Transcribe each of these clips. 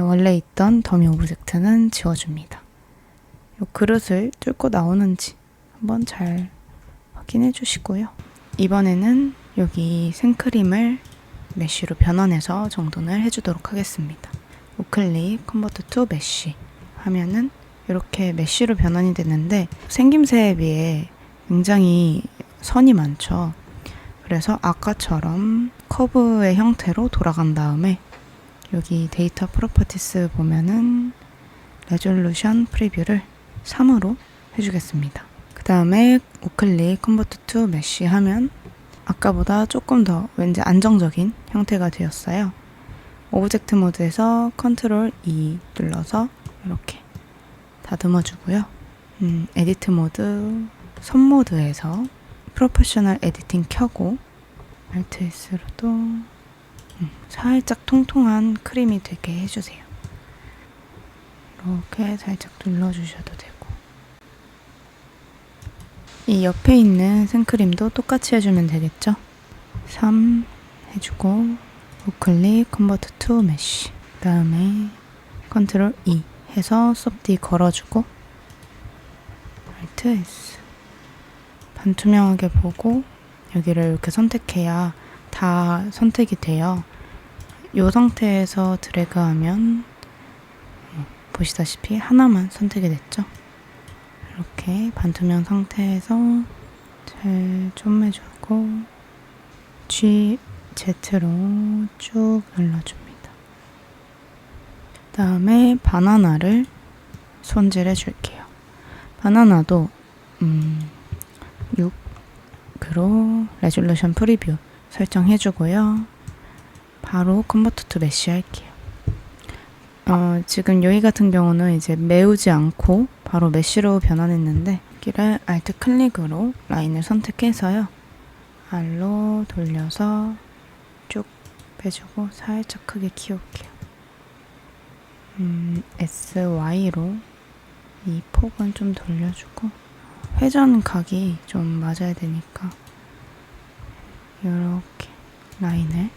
원래 있던 더미 오브젝트는 지워줍니다. 이 그릇을 뚫고 나오는지 한번 잘 확인해 주시고요. 이번에는 여기 생크림을 메쉬로 변환해서 정돈을 해주도록 하겠습니다. 우클릭 컨버트 투 메쉬 하면은 이렇게 메쉬로 변환이 됐는데 생김새에 비해 굉장히 선이 많죠. 그래서 아까처럼 커브의 형태로 돌아간 다음에 여기 데이터 프로퍼티스 보면은 레졸루션 프리뷰를 3으로 해주겠습니다. 그 다음에 우클릭 컨버트 투 메쉬 하면 아까보다 조금 더 왠지 안정적인 형태가 되었어요. 오브젝트 모드에서 컨트롤 E 눌러서 이렇게 다듬어 주고요. 에디트 모드, 선 모드에서 프로페셔널 에디팅 켜고 Alt S로도 살짝 통통한 크림이 되게 해주세요. 이렇게 살짝 눌러주셔도 되고 이 옆에 있는 생크림도 똑같이 해주면 되겠죠? 3 해주고 우클릭 컨버트 투 메쉬 그 다음에 컨트롤 E 해서 섭디 걸어주고 Alt S 반투명하게 보고 여기를 이렇게 선택해야 다 선택이 돼요. 이 상태에서 드래그하면 보시다시피 하나만 선택이 됐죠. 이렇게 반투명 상태에서 잘 좀매주고 G, Z로 쭉 눌러줍니다. 그 다음에 바나나를 손질해 줄게요. 바나나도 6으로 레졸루션 프리뷰 설정해 주고요. 바로 컨버트 투 메쉬 할게요. 지금 여기 같은 경우는 이제 메우지 않고 바로 메쉬로 변환했는데 여기를 Alt 클릭으로 라인을 선택해서요. R로 돌려서 쭉 빼주고 살짝 크게 키울게요. SY로 이 폭은 좀 돌려주고 회전 각이 좀 맞아야 되니까 이렇게 라인을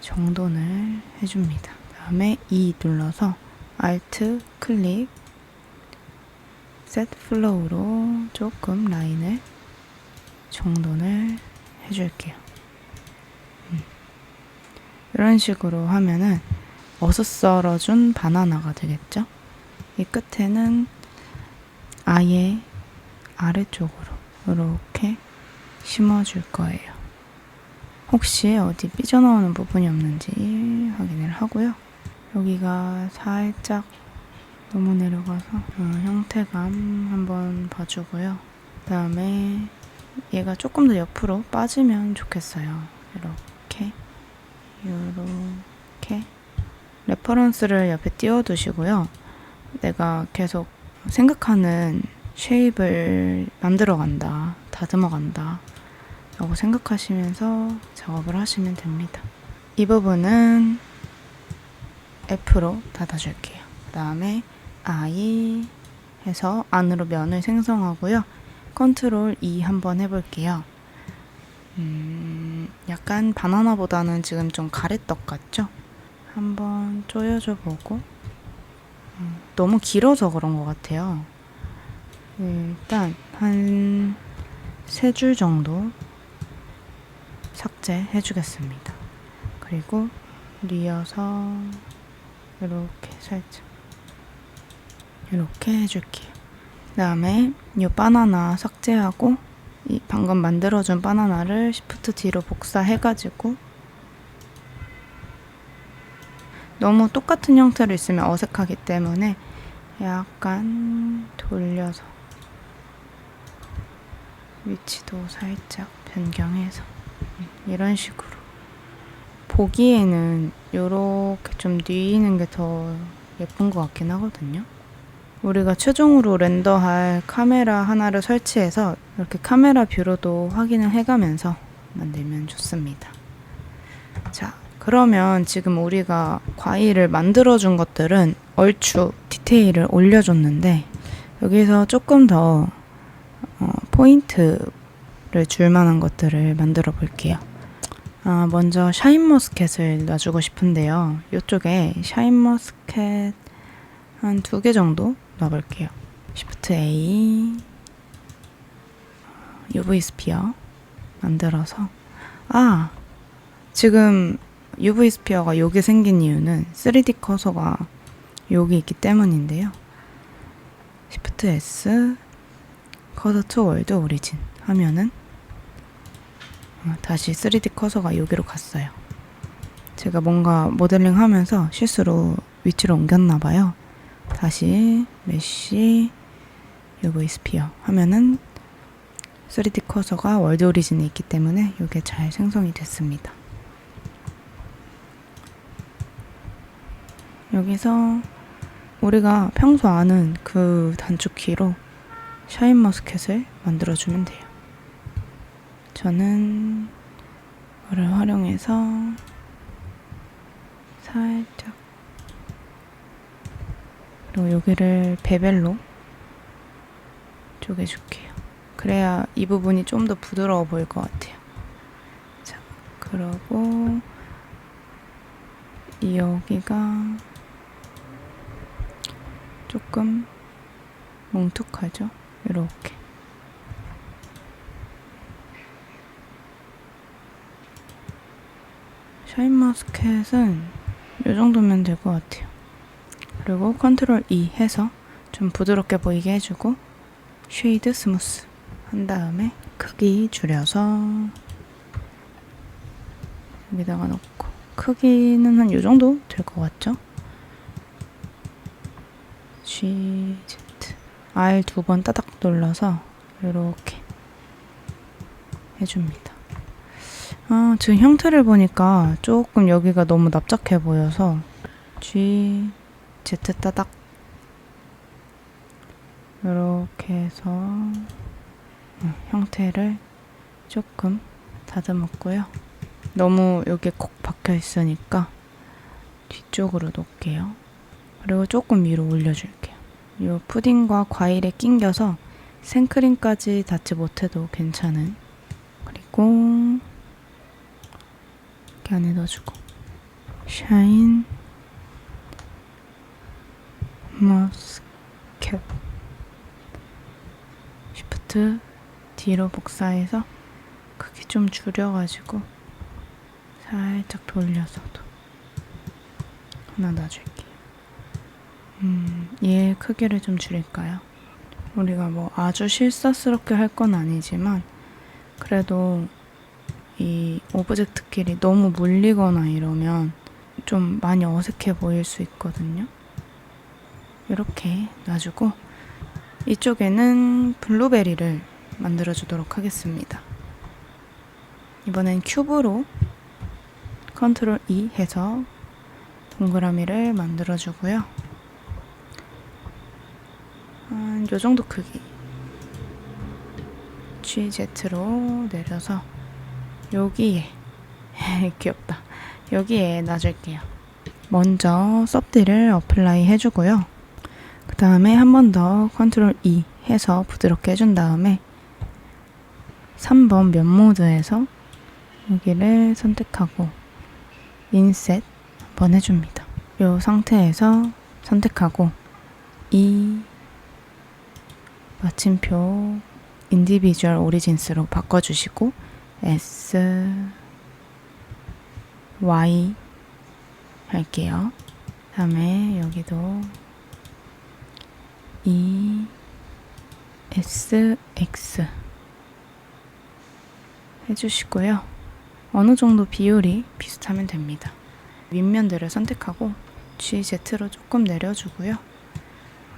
정돈을 해줍니다. 다음에 E 눌러서 Alt 클릭 Set Flow로 조금 라인을 정돈을 해줄게요. 이런 식으로 하면은 어슷 바나나가 되겠죠? 이 끝에는 아예 아래쪽으로 이렇게 심어줄 거예요. 혹시 어디 삐져나오는 부분이 없는지 확인을 하고요. 여기가 살짝 너무 내려가서 형태감 한번 봐주고요. 그 다음에 얘가 조금 더 옆으로 빠지면 좋겠어요. 이렇게 레퍼런스를 옆에 띄워두시고요. 내가 계속 생각하는 쉐입을 만들어간다, 다듬어간다 라고 생각하시면서 작업을 하시면 됩니다. 이 부분은 F로 닫아줄게요. 그 다음에 I 해서 안으로 면을 생성하고요. 컨트롤 E 한번 해볼게요. 약간 바나나보다는 지금 좀 가래떡 같죠? 한번 조여줘 보고 너무 길어서 그런 것 같아요. 일단 한 3줄 정도 삭제해 주겠습니다. 그리고 뉘어서 이렇게 살짝 이렇게 해줄게요. 그 다음에 이 바나나 삭제하고 이 방금 만들어준 바나나를 Shift D로 복사해가지고 너무 똑같은 형태로 있으면 어색하기 때문에 약간 돌려서 위치도 살짝 변경해서 이런 식으로 보기에는 이렇게 좀 뉘이는 게 더 예쁜 것 같긴 하거든요. 우리가 최종으로 렌더할 카메라 하나를 설치해서 이렇게 카메라 뷰로도 확인을 해가면서 만들면 좋습니다. 자, 그러면 지금 우리가 과일을 만들어준 것들은 얼추 디테일을 올려줬는데 여기서 조금 더 포인트를 줄 만한 것들을 만들어 볼게요. 먼저 샤인머스켓을 놔주고 싶은데요. 이쪽에 샤인머스켓 한 2개 정도 넣어볼게요. Shift A, UV 스피어 만들어서 지금 UV 스피어가 여기 생긴 이유는 3D 커서가 여기 있기 때문인데요. Shift S, 커서 투 월드 오리진 하면은 다시 3D 커서가 여기로 갔어요. 제가 뭔가 모델링 하면서 실수로 위치를 옮겼나봐요. 다시 메쉬 UV 스피어 하면은 3D 커서가 월드 오리진에 있기 때문에 이게 잘 생성이 됐습니다. 여기서 우리가 평소 아는 그 단축키로 샤인머스켓을 만들어주면 돼요. 저는 이거를 활용해서 살짝, 그리고 여기를 베벨로 쪼개줄게요. 그래야 이 부분이 좀 더 부드러워 보일 것 같아요. 자, 그러고 여기가 조금 뭉툭하죠? 이렇게. 샤인머스켓은 이 정도면 될 것 같아요. 그리고 컨트롤 E 해서 좀 부드럽게 보이게 해주고 쉐이드 스무스 한 다음에 크기 줄여서 여기다가 넣고 크기는 한 이 정도 될 것 같죠? G, Z, R 2번 따닥 눌러서 이렇게 해줍니다. 지금 형태를 보니까 조금 여기가 너무 납작해 보여서 G, Z 따닥 이렇게 해서 형태를 조금 다듬었고요. 너무 여기 콕 박혀 있으니까 뒤쪽으로 놓을게요. 그리고 조금 위로 올려줄게요. 이 푸딩과 과일에 낑겨서 생크림까지 닿지 못해도 괜찮은. 그리고 이렇게 안에 넣어주고 샤인 머스켓 Shift D로 복사해서 크기 좀 줄여가지고 살짝 돌려서도 하나 놔줄게요. 얘 크기를 좀 줄일까요? 우리가 뭐 아주 실사스럽게 할 건 아니지만 그래도 이 오브젝트끼리 너무 물리거나 이러면 좀 많이 어색해 보일 수 있거든요. 이렇게 놔주고 이쪽에는 블루베리를 만들어 주도록 하겠습니다. 이번엔 큐브로 컨트롤 E 해서 동그라미를 만들어 주고요. 한 요 정도 크기 GZ로 내려서 여기에 귀엽다. 여기에 놔줄게요. 먼저 섭디를 어플라이 해주고요. 그 다음에 한 번 더 컨트롤 E 해서 부드럽게 해준 다음에 3번 면 모드에서 여기를 선택하고 인셋 한번 해줍니다. 이 상태에서 선택하고 이 마침표 인디비주얼 오리진스로 바꿔주시고 S, Y 할게요. 그 다음에 여기도 E, S, X 해주시고요. 어느 정도 비율이 비슷하면 됩니다. 윗면들을 선택하고 GZ로 조금 내려주고요.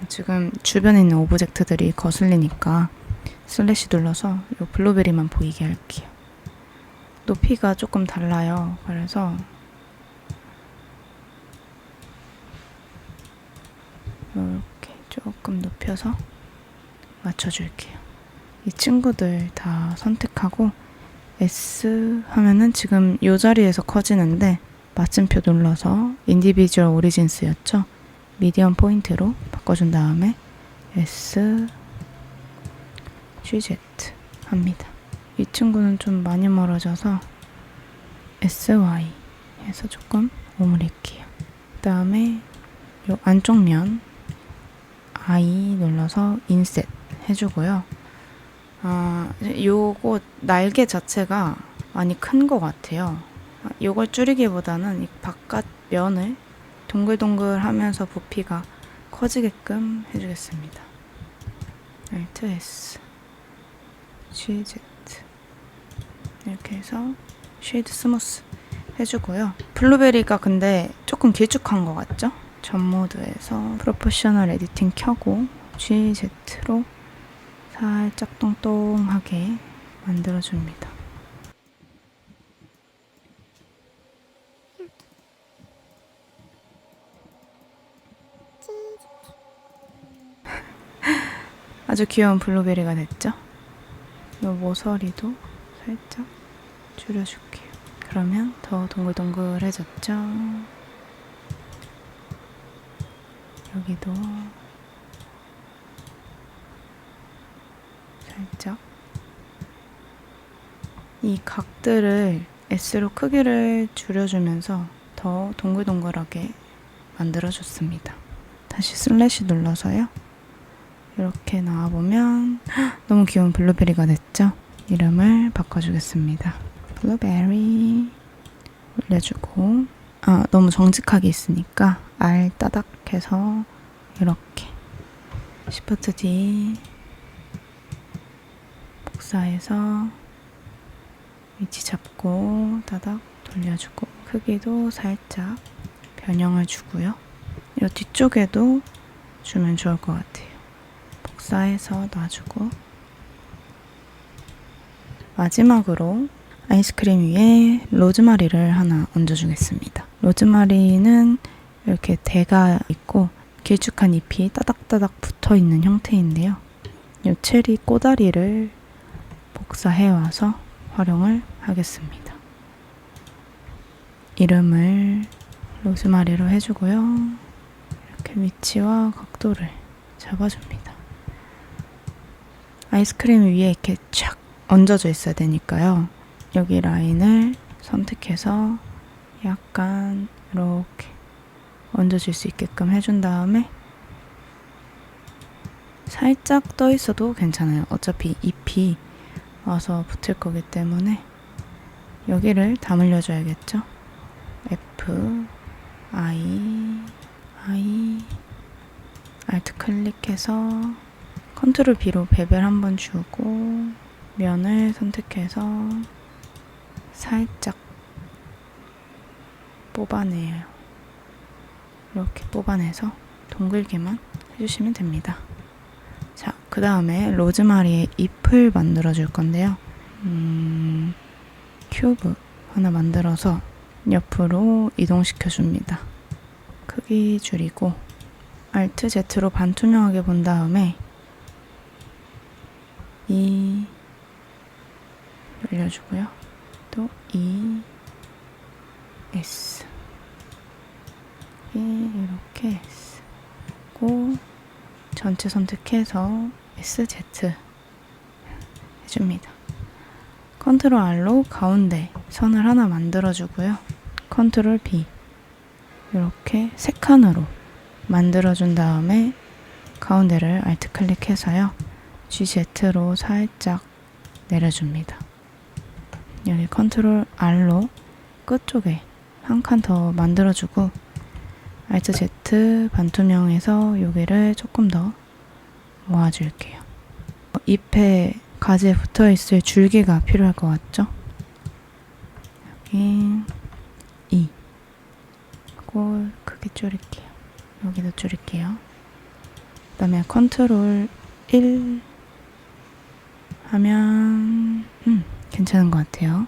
지금 주변에 있는 오브젝트들이 거슬리니까 슬래시 눌러서 이 블루베리만 보이게 할게요. 높이가 조금 달라요. 그래서 이렇게 조금 높여서 맞춰줄게요. 이 친구들 다 선택하고 S 하면은 지금 이 자리에서 커지는데 마침표 눌러서 인디비주얼 오리진스였죠. 미디엄 포인트로 바꿔준 다음에 S, GZ 합니다. 이 친구는 좀 많이 멀어져서 SY 해서 조금 오므릴게요. 그 다음에 요 안쪽 면 I 눌러서 인셋 해주고요. 요거 날개 자체가 많이 큰 것 같아요. 요걸 줄이기보다는 이 바깥 면을 동글동글하면서 부피가 커지게끔 해주겠습니다. Alt S GZ 이렇게 해서 쉐이드 스무스 해주고요. 블루베리가 근데 조금 길쭉한 것 같죠? 전 모드에서 프로포셔널 에디팅 켜고 GZ로 살짝 똥똥하게 만들어줍니다. 아주 귀여운 블루베리가 됐죠? 이 모서리도 살짝 줄여줄게요. 그러면 더 동글동글해졌죠? 여기도 살짝 이 각들을 S로 크기를 줄여주면서 더 동글동글하게 만들어줬습니다. 다시 슬래시 눌러서요. 이렇게 나와보면 너무 귀여운 블루베리가 됐죠? 이름을 바꿔주겠습니다. 블루베리 올려주고 너무 정직하게 있으니까 R 따닥 해서 이렇게 Shift D 복사해서 위치 잡고 따닥 돌려주고 크기도 살짝 변형을 주고요. 이 뒤쪽에도 주면 좋을 것 같아요. 복사해서 놔주고 마지막으로 아이스크림 위에 로즈마리를 하나 얹어주겠습니다. 로즈마리는 이렇게 대가 있고 길쭉한 잎이 따닥따닥 붙어있는 형태인데요. 이 체리 꼬다리를 복사해와서 활용을 하겠습니다. 이름을 로즈마리로 해주고요. 이렇게 위치와 각도를 잡아줍니다. 아이스크림 위에 이렇게 쫙 얹어져 있어야 되니까요. 여기 라인을 선택해서 약간 이렇게 얹어질 수 있게끔 해준 다음에 살짝 떠 있어도 괜찮아요. 어차피 잎이 와서 붙을 거기 때문에 여기를 담을려 줘야겠죠. F, I, Alt 클릭해서 컨트롤 B로 베벨 한번 주고 면을 선택해서 살짝 뽑아내요. 이렇게 뽑아내서 동글게만 해주시면 됩니다. 자, 그 다음에 로즈마리의 잎을 만들어 줄 건데요. 큐브 하나 만들어서 옆으로 이동시켜 줍니다. 크기 줄이고 Alt Z로 반투명하게 본 다음에 E 올려주고요. 또 E, S 이렇게 S 고 전체 선택해서 SZ 해줍니다. 컨트롤 R로 가운데 선을 하나 만들어주고요. 컨트롤 B 이렇게 세 칸으로 만들어준 다음에 가운데를 Alt 클릭해서요. GZ로 살짝 내려줍니다. 여기 컨트롤 R로 끝쪽에 한 칸 더 만들어주고 Alt Z 반투명해서 여기를 조금 더 모아줄게요. 잎에 가지에 붙어있을 줄기가 필요할 것 같죠? 여기 E 그리고 크게 줄일게요. 여기도 줄일게요. 그 다음에 컨트롤 1 하면 괜찮은 것 같아요.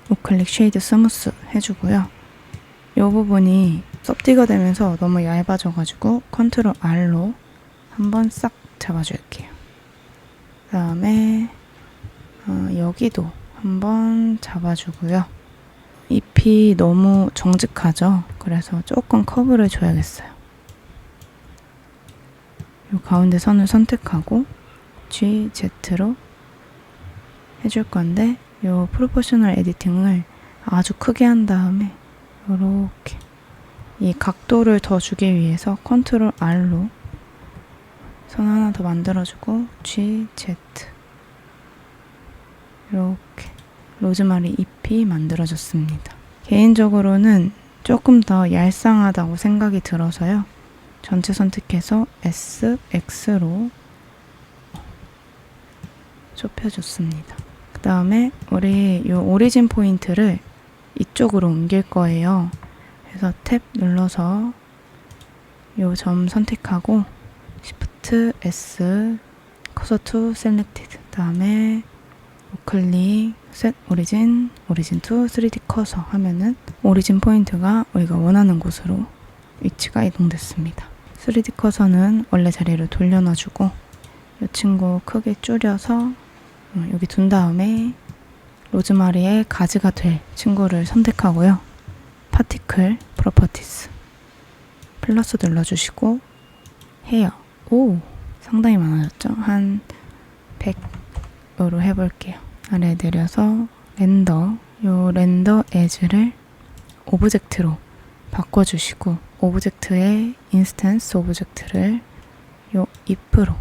우클릭 쉐이드 스무스 해주고요. 이 부분이 섭디가 되면서 너무 얇아져가지고 컨트롤 R로 한번 싹 잡아줄게요. 그 다음에 여기도 한번 잡아주고요. 잎이 너무 정직하죠? 그래서 조금 커브를 줘야겠어요. 이 가운데 선을 선택하고 GZ로 해줄 건데 이 프로포셔널 에디팅을 아주 크게 한 다음에 이렇게 이 각도를 더 주기 위해서 컨트롤 R로 선 하나 더 만들어주고 G, Z 이렇게 로즈마리 잎이 만들어졌습니다. 개인적으로는 조금 더 얄쌍하다고 생각이 들어서요. 전체 선택해서 S, X로 좁혀줬습니다. 그 다음에 우리 이 오리진 포인트를 이쪽으로 옮길 거예요. 그래서 탭 눌러서 이 점 선택하고 Shift S 커서 to selected 다음에 우클릭 set origin to 3D 커서 하면은 오리진 포인트가 우리가 원하는 곳으로 위치가 이동됐습니다. 3D 커서는 원래 자리로 돌려놔주고 이 친구 크게 줄여서 여기 둔 다음에 로즈마리의 가지가 될 친구를 선택하고요. 파티클 프로퍼티스 플러스 눌러주시고 헤어 오 상당히 많아졌죠? 한 100으로 해볼게요. 아래 내려서 렌더 요 렌더 에즈를 오브젝트로 바꿔주시고 오브젝트의 인스턴스 오브젝트를 요 잎으로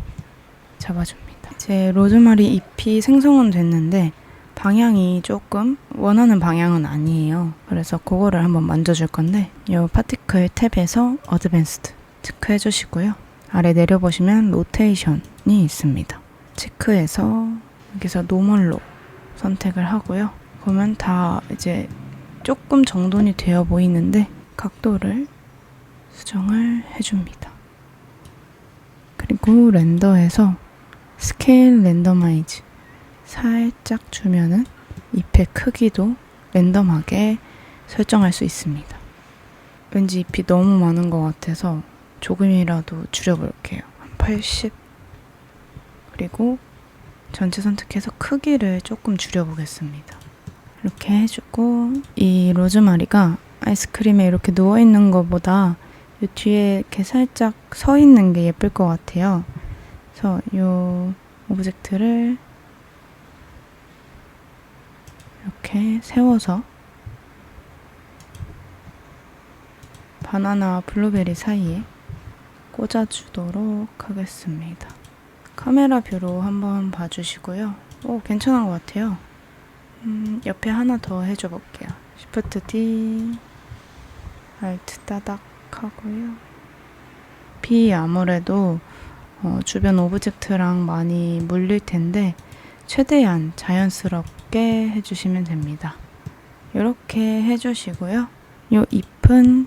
잡아줍니다. 이제 로즈마리 잎이 생성은 됐는데 방향이 조금 원하는 방향은 아니에요. 그래서 그거를 한번 만져줄 건데 이 파티클 탭에서 어드밴스드 체크해 주시고요. 아래 내려보시면 로테이션이 있습니다. 체크해서 여기서 노멀로 선택을 하고요. 그러면 다 이제 조금 정돈이 되어 보이는데 각도를 수정을 해줍니다. 그리고 렌더에서 스케일 랜더마이즈 살짝 주면은 잎의 크기도 랜덤하게 설정할 수 있습니다. 왠지 잎이 너무 많은 것 같아서 조금이라도 줄여볼게요. 한 80. 그리고 전체 선택해서 크기를 조금 줄여보겠습니다. 이렇게 해주고 이 로즈마리가 아이스크림에 이렇게 누워있는 것보다 이 뒤에 이렇게 살짝 서 있는 게 예쁠 것 같아요. 그래서 이 오브젝트를 이렇게 세워서 바나나와 블루베리 사이에 꽂아주도록 하겠습니다. 카메라 뷰로 한번 봐주시고요. 오, 괜찮은 것 같아요. 옆에 하나 더 해줘 볼게요. Shift D, Alt 따닥 하고요. 비 아무래도 주변 오브젝트랑 많이 물릴 텐데 최대한 자연스럽게 해주시면 됩니다. 이렇게 해주시고요. 이 잎은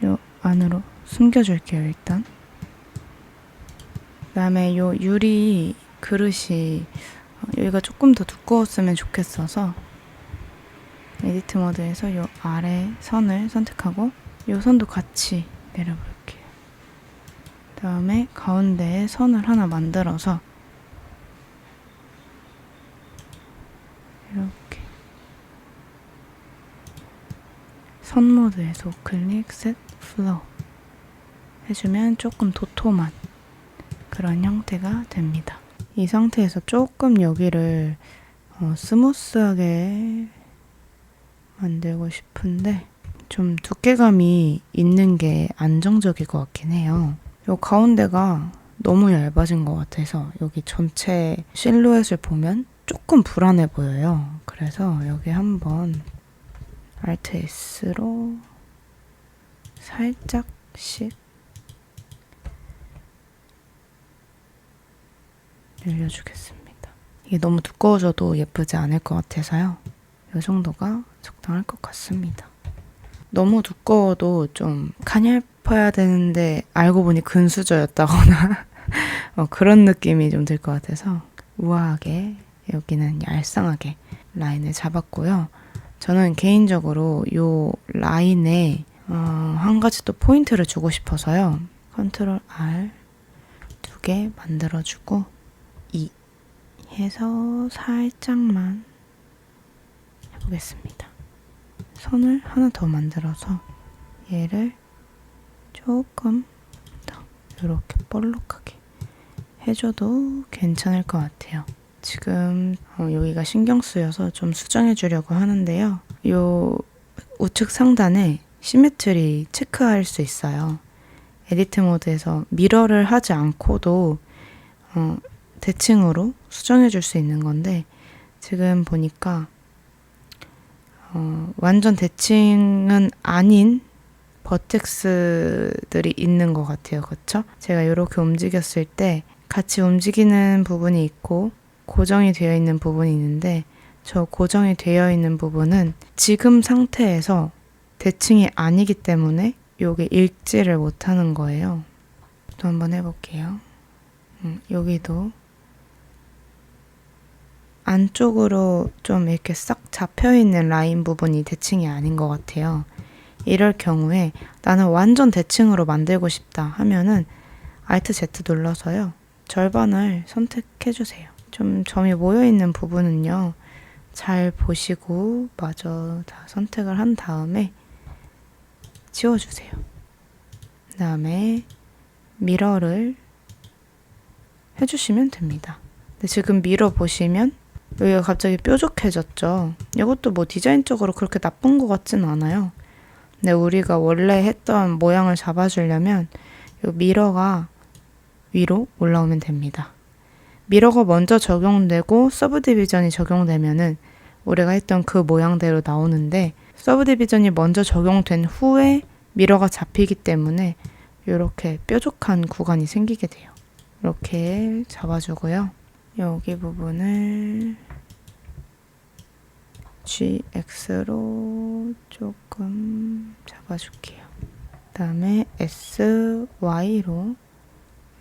이 안으로 숨겨줄게요, 일단. 그 다음에 이 유리 그릇이 여기가 조금 더 두꺼웠으면 좋겠어서 에디트 모드에서 이 아래 선을 선택하고 이 선도 같이 내려볼게요. 그 다음에 가운데에 선을 하나 만들어서 이렇게 선 모드에서 클릭 셋 플로우 해주면 조금 도톰한 그런 형태가 됩니다. 이 상태에서 조금 여기를 스무스하게 만들고 싶은데 좀 두께감이 있는 게 안정적일 것 같긴 해요. 이 가운데가 너무 얇아진 것 같아서 여기 전체 실루엣을 보면 조금 불안해 보여요. 그래서 여기 한번 Alt S로 살짝씩 늘려주겠습니다. 이게 너무 두꺼워져도 예쁘지 않을 것 같아서요. 이 정도가 적당할 것 같습니다. 너무 두꺼워도 좀 가냘퍼야 되는데 알고 보니 근수저였다거나 그런 느낌이 좀 들 것 같아서 우아하게 여기는 얄쌍하게 라인을 잡았고요. 저는 개인적으로 이 라인에 한 가지 또 포인트를 주고 싶어서요. 컨트롤 R 2개 만들어주고 2 해서 살짝만 해보겠습니다. 선을 하나 더 만들어서 얘를 조금 더 이렇게 볼록하게 해줘도 괜찮을 것 같아요. 지금 여기가 신경 쓰여서 좀 수정해 주려고 하는데요. 요 우측 상단에 시메트리 체크할 수 있어요. 에디트 모드에서 미러를 하지 않고도 대칭으로 수정해 줄 수 있는 건데 지금 보니까 완전 대칭은 아닌 버텍스들이 있는 것 같아요. 그쵸? 제가 이렇게 움직였을 때 같이 움직이는 부분이 있고 고정이 되어 있는 부분이 있는데 저 고정이 되어 있는 부분은 지금 상태에서 대칭이 아니기 때문에 요게 읽지를 못하는 거예요. 또 한번 해볼게요. 여기도 안쪽으로 좀 이렇게 싹 잡혀있는 라인 부분이 대칭이 아닌 것 같아요. 이럴 경우에 나는 완전 대칭으로 만들고 싶다 하면은 Alt Z 눌러서요. 절반을 선택해주세요. 좀 점이 모여있는 부분은요. 잘 보시고 마저 다 선택을 한 다음에 지워주세요. 그 다음에 미러를 해주시면 됩니다. 근데 지금 미러 보시면 여기가 갑자기 뾰족해졌죠. 이것도 뭐 디자인적으로 그렇게 나쁜 것 같진 않아요. 근데 우리가 원래 했던 모양을 잡아주려면 이 미러가 위로 올라오면 됩니다. 미러가 먼저 적용되고 서브 디비전이 적용되면은 우리가 했던 그 모양대로 나오는데 서브 디비전이 먼저 적용된 후에 미러가 잡히기 때문에 이렇게 뾰족한 구간이 생기게 돼요. 이렇게 잡아주고요. 여기 부분을 GX로 조금 잡아줄게요. 그 다음에 SY로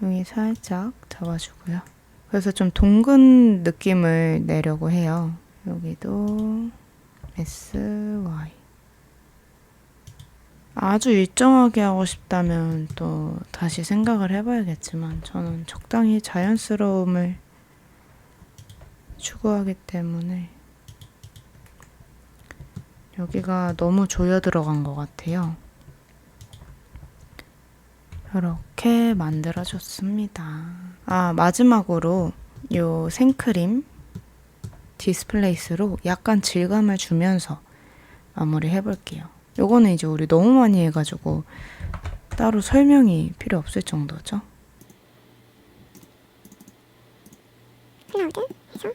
여기 살짝 잡아주고요. 그래서 좀 동근 느낌을 내려고 해요. 여기도 SY. 아주 일정하게 하고 싶다면 또 다시 생각을 해봐야겠지만 저는 적당히 자연스러움을 추구하기 때문에 여기가 너무 조여 들어간 것 같아요. 이렇게 만들어줬습니다. 마지막으로 요 생크림 디스플레이스로 약간 질감을 주면서 마무리 해볼게요. 요거는 이제 우리 너무 많이 해가지고 따로 설명이 필요 없을 정도죠. 클라우드 해서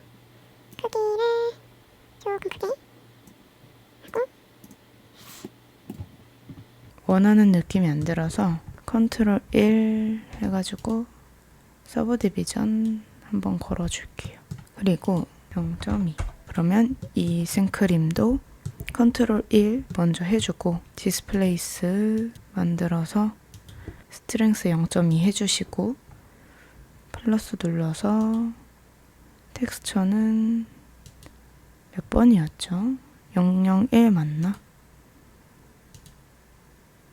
크기를 조금 크게 하고 원하는 느낌이 안 들어서 컨트롤 1 해가지고 서브 디비전 한번 걸어줄게요. 그리고 0.2 그러면 이 생크림도 컨트롤 1 먼저 해주고 디스플레이스 만들어서 스트렝스 0.2 해주시고 플러스 눌러서 텍스처는 몇 번이었죠? 001 맞나?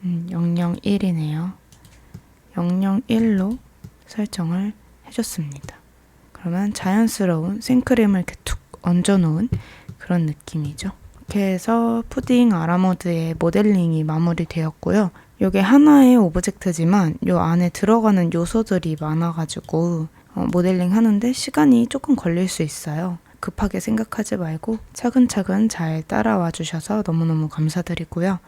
001이네요. 001로 설정을 해줬습니다. 그러면 자연스러운 생크림을 이렇게 툭 얹어놓은 그런 느낌이죠. 이렇게 해서 푸딩 아라모드의 모델링이 마무리되었고요. 이게 하나의 오브젝트지만 이 안에 들어가는 요소들이 많아가지고 모델링 하는데 시간이 조금 걸릴 수 있어요. 급하게 생각하지 말고 차근차근 잘 따라와 주셔서 너무너무 감사드리고요.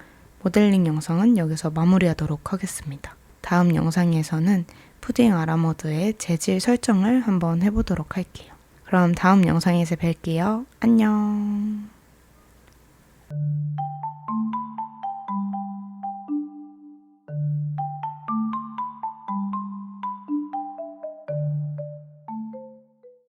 모델링 영상은 여기서 마무리하도록 하겠습니다. 다음 영상에서는 푸딩 아라모드의 재질 설정을 한번 해보도록 할게요. 그럼 다음 영상에서 뵐게요. 안녕.